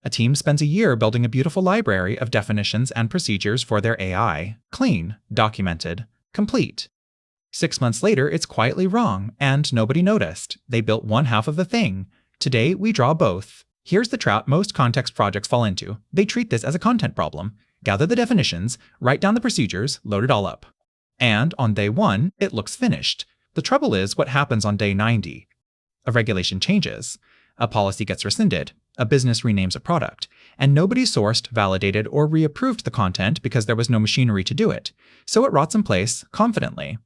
A team spends a year building a beautiful library of definitions and procedures for their AI. Clean, documented, complete. 6 months later, it's quietly wrong, and nobody noticed. They built one half of the thing. Today, we draw both. Here's the trap most context projects fall into. They treat this as a content problem. Gather the definitions, write down the procedures, load it all up. And on day 1, it looks finished. The trouble is what happens on day 90. A regulation changes. A policy gets rescinded. A business renames a product. And nobody sourced, validated, or reapproved the content because there was no machinery to do it. So it rots in place, confidently.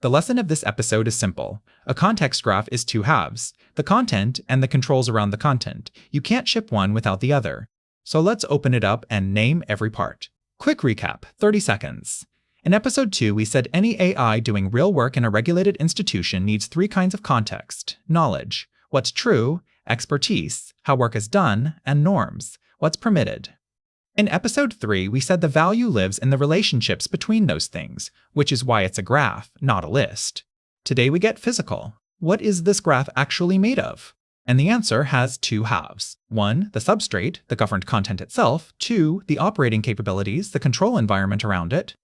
The lesson of this episode is simple. A context graph is two halves, the content and the controls around the content. You can't ship one without the other. So let's open it up and name every part. Quick recap, 30 seconds. In episode 2, we said any AI doing real work in a regulated institution needs 3 kinds of context: knowledge, what's true, expertise, how work is done, and norms, what's permitted. In episode 3, we said the value lives in the relationships between those things, which is why it's a graph, not a list. Today we get physical. What is this graph actually made of? And the answer has 2 halves. 1, the substrate, the governed content itself. 2, the operating capabilities, the control environment around it.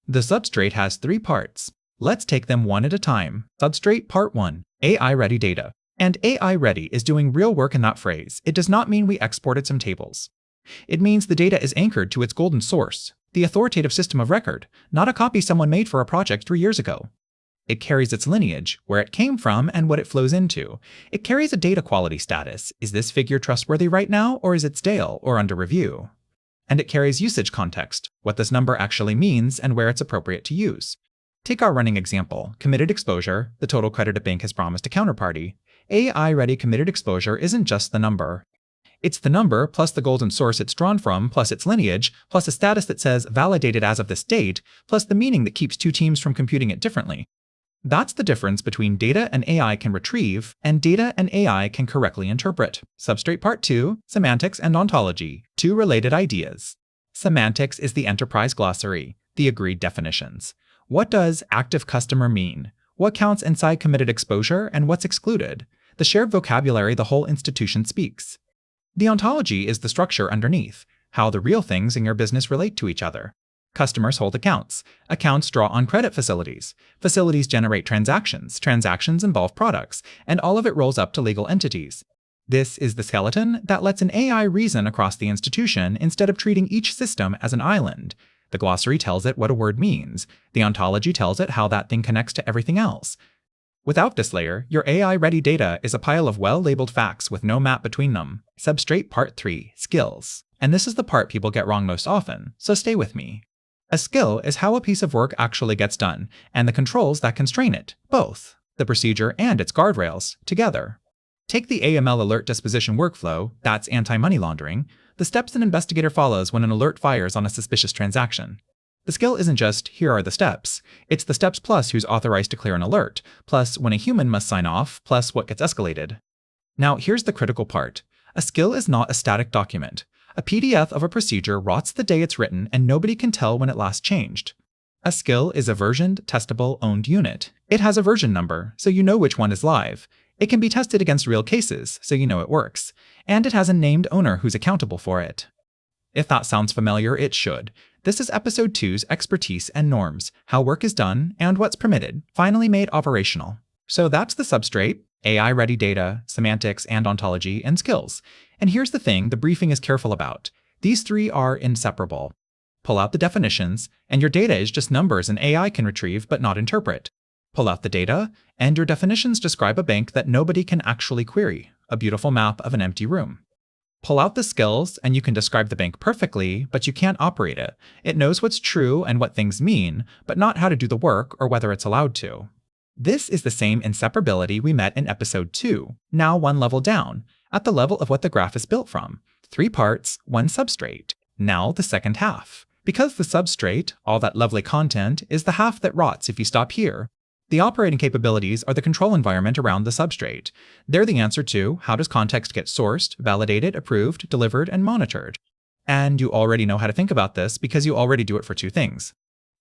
The substrate has 3 parts. Let's take them one at a time. Substrate Part 1, AI-ready data. And AI-ready is doing real work in that phrase. It does not mean we exported some tables. It means the data is anchored to its golden source, the authoritative system of record, not a copy someone made for a project 3 years ago. It carries its lineage, where it came from and what it flows into. It carries a data quality status. Is this figure trustworthy right now, or is it stale or under review? And it carries usage context, what this number actually means and where it's appropriate to use. Take our running example, committed exposure, the total credit a bank has promised a counterparty. AI-ready committed exposure isn't just the number. It's the number, plus the golden source it's drawn from, plus its lineage, plus a status that says validated as of this date, plus the meaning that keeps 2 teams from computing it differently. That's the difference between data an AI can retrieve and data an AI can correctly interpret. Substrate Part 2, Semantics and Ontology, 2 related ideas. Semantics is the enterprise glossary, the agreed definitions. What does active customer mean? What counts inside committed exposure and what's excluded? The shared vocabulary the whole institution speaks. The ontology is the structure underneath, how the real things in your business relate to each other. Customers hold accounts. Accounts draw on credit facilities. Facilities generate transactions. Transactions involve products. And all of it rolls up to legal entities. This is the skeleton that lets an AI reason across the institution instead of treating each system as an island. The glossary tells it what a word means. The ontology tells it how that thing connects to everything else. Without this layer, your AI-ready data is a pile of well-labeled facts with no map between them. Substrate Part 3, Skills. And this is the part people get wrong most often, so stay with me. A skill is how a piece of work actually gets done, and the controls that constrain it, both, the procedure and its guardrails, together. Take the AML alert disposition workflow, that's anti-money laundering, the steps an investigator follows when an alert fires on a suspicious transaction. The skill isn't just, here are the steps. It's the steps plus who's authorized to clear an alert, plus when a human must sign off, plus what gets escalated. Now here's the critical part. A skill is not a static document. A PDF of a procedure rots the day it's written and nobody can tell when it last changed. A skill is a versioned, testable, owned unit. It has a version number, so you know which one is live. It can be tested against real cases, so you know it works. And it has a named owner who's accountable for it. If that sounds familiar, it should. This is episode 2's expertise and norms, how work is done and what's permitted, finally made operational. So that's the substrate, AI-ready data, semantics and ontology, and skills. And here's the thing the briefing is careful about. These 3 are inseparable. Pull out the definitions, and your data is just numbers an AI can retrieve but not interpret. Pull out the data, and your definitions describe a bank that nobody can actually query, a beautiful map of an empty room. Pull out the skills, and you can describe the bank perfectly, but you can't operate it. It knows what's true and what things mean, but not how to do the work or whether it's allowed to. This is the same inseparability we met in episode 2, now one level down, at the level of what the graph is built from. 3 parts, 1 substrate. Now the second half. Because the substrate, all that lovely content, is the half that rots if you stop here. The operating capabilities are the control environment around the substrate. They're the answer to how does context get sourced, validated, approved, delivered, and monitored. And you already know how to think about this because you already do it for 2 things.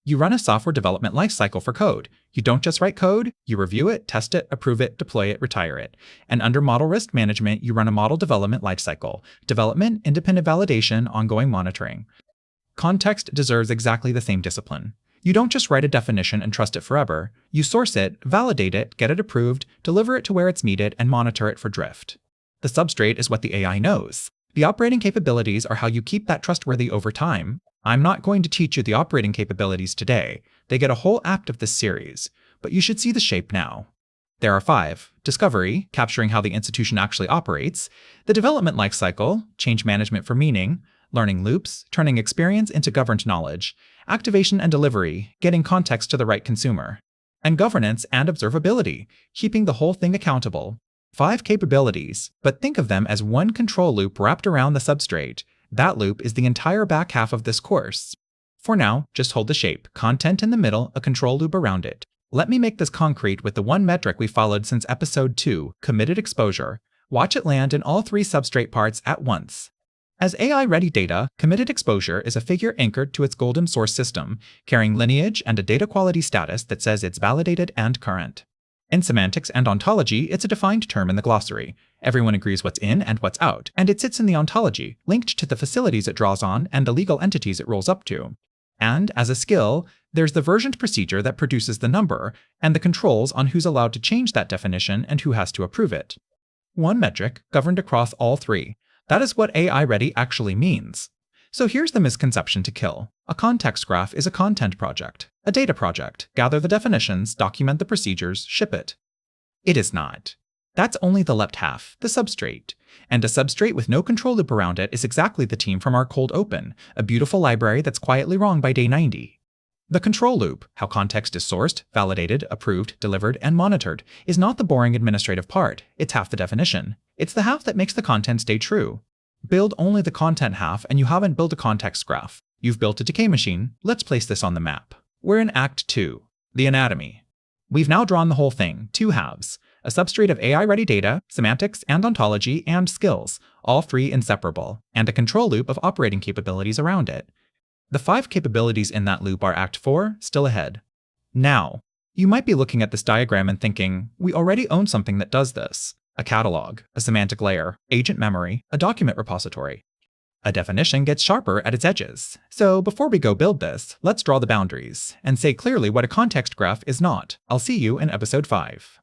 You run a software development lifecycle for code. You don't just write code, you review it, test it, approve it, deploy it, retire it. And under model risk management, you run a model development lifecycle. Development, independent validation, ongoing monitoring. Context deserves exactly the same discipline. You don't just write a definition and trust it forever. You source it, validate it, get it approved, deliver it to where it's needed, and monitor it for drift. The substrate is what the AI knows. The operating capabilities are how you keep that trustworthy over time. I'm not going to teach you the operating capabilities today. They get a whole act of this series, but you should see the shape now. There are 5. Discovery, capturing how the institution actually operates. The development lifecycle, change management for meaning. Learning loops, turning experience into governed knowledge. Activation and delivery, getting context to the right consumer. And governance and observability, keeping the whole thing accountable. 5 capabilities, but think of them as one control loop wrapped around the substrate. That loop is the entire back half of this course. For now, just hold the shape, content in the middle, a control loop around it. Let me make this concrete with the one metric we followed since episode 2, committed exposure. Watch it land in all 3 substrate parts at once. As AI-ready data, committed exposure is a figure anchored to its golden source system, carrying lineage and a data quality status that says it's validated and current. In semantics and ontology, it's a defined term in the glossary. Everyone agrees what's in and what's out, and it sits in the ontology, linked to the facilities it draws on and the legal entities it rolls up to. And, as a skill, there's the versioned procedure that produces the number, and the controls on who's allowed to change that definition and who has to approve it. One metric, governed across all 3. That is what AI-ready actually means. So here's the misconception to kill. A context graph is a content project, a data project. Gather the definitions, document the procedures, ship it. It is not. That's only the left half, the substrate. And a substrate with no control loop around it is exactly the team from our cold open, a beautiful library that's quietly wrong by day 90. The control loop, how context is sourced, validated, approved, delivered, and monitored, is not the boring administrative part. It's half the definition. It's the half that makes the content stay true. Build only the content half and you haven't built a context graph. You've built a decay machine. Let's place this on the map. We're in Act 2, the anatomy. We've now drawn the whole thing, 2 halves. A substrate of AI-ready data, semantics and ontology, and skills, all 3 inseparable, and a control loop of operating capabilities around it. The 5 capabilities in that loop are Act 4, still ahead. Now, you might be looking at this diagram and thinking, we already own something that does this. A catalog, a semantic layer, agent memory, a document repository. A definition gets sharper at its edges. So before we go build this, let's draw the boundaries, and say clearly what a context graph is not. I'll see you in episode 5.